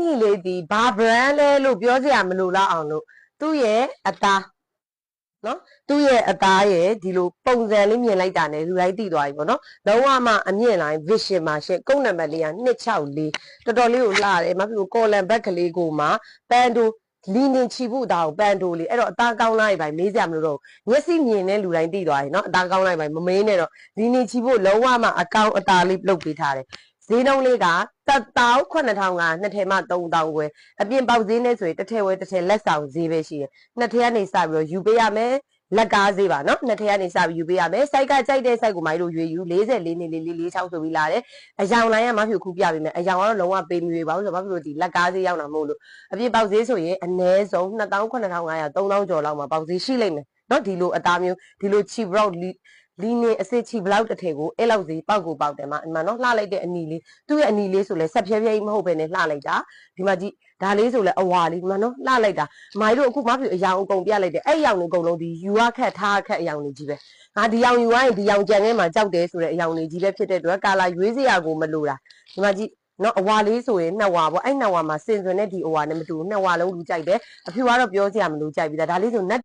ညီလေးဒီဘာ brand လဲလို့ပြောစရာမလိုတော့အောင်လို့သူ့ရဲ့အသားနော်သူ့ရဲ့အသားရဲ့ဒီလိုပုံစံလေးမြင်လိုက်တာနဲ့လူတိုင်းသိသွားပြီပေါ့နော်လုံးဝမှအမြင့်လိုက် vision မှာရှင့်ကုန်းနံပါတ်လေးက264တော်တော်လေးကိုလှတယ်မဖြစ်ဘူးကော်လန်ဘက်ကလေးကိုမှပန်တိုလီနင်ချီဖို့ဒါကိုပန်တိုလေးအဲ့တော့အသားကောင်းလိုက်ပါမေးစရာမလိုတော့မျက်စိမြင်တဲ့လူတိုင်းသိသွားပြီနော်အသားကောင်းလိုက်ပါမမေးနဲ့တော့လီနင်ချီဖို့လုံးဝမှအကောင့်အသားလေးလုပ်ပေးထားတယ်ဈေးနှုန်းလေးက19000ကနှစ်ထည်မှ3000ခွဲအပြင်ပေါက်ဈေးနဲ့ဆိုရင်တစ်ထည်ဝဲတစ်ထည်လက်ဆောင်ဈေးပဲရှိတယ်နှစ်ထည်ကနေစပြီးတော့ယူပေးရမယ်လက်ကားဈေးပါနော်နှစ်ထည်ကနေစပြီးယူပေးရမယ်စိုက်ကကြိုက်တဲ့စိုက်ကိုမိုင်းတို့ရွေယူ44နေ46ဆိုပြီးလာတယ်အယောင်လိုင်းကမဖြစ်ခုပြပေးမယ်အယောင်ကတော့လုံးဝပေးမရွေပါဘူးဆိုတော့မဖြစ်လို့ဒီလက်ကားဈေးရောက်တာမဟုတ်လို့အပြင်ပေါက်ဈေးဆိုရင်အနည်းဆုံး28500 3000ကျော်လောက်မှာပေါက်ဈေးရှိလိမ့်မယ်နော်ဒီလိုအသားမျိုးဒီလို cheap rock လီနေအစစ်ချီဘလောက်တစ်ထည်ကိုအဲ့လောက်စီပေါက်ကိုပေါက်တယ်မှာဒီမှာနော်လှလိုက်တဲ့အနီလေးသူ့ရဲ့အနီလေးဆိုလဲဆက်ဖြဲဖြဲမဟုတ်ပဲနဲ့လှလိုက်တာဒီမှာကြည့်ဒါလေးဆိုလဲအဝါလေးဒီမှာနော်လှလိုက်တာမိုင်းတို့အခုမဖြစ်အယောင်အကုန်ပြလိုက်တယ်အဲ့ယောင်တွေအကုန်လုံးဒီယူရခက်ထားခက်အယောင်တွေကြီးပဲငါဒီယောင်ယူရရင်ဒီယောင်ကြံထဲမှာကြောက်တယ်ဆိုတဲ့အယောင်တွေကြီးပဲဖြစ်တဲ့အတွက်ကာလာရွေးစရာကိုမလိုတာဒီမှာကြည့်နော်အဝါလေးဆိုရင်2ဝါပေါ့အဲ့2ဝါမှာစင်စွန်နဲ့ဒီအဝါနဲ့မတူဘူး2ဝါလုံးလူကြိုက်တယ်အဖြူကတော့ပြောစရာမလိုကြိုက်ပြီးသားဒါလေးဆိုနတ်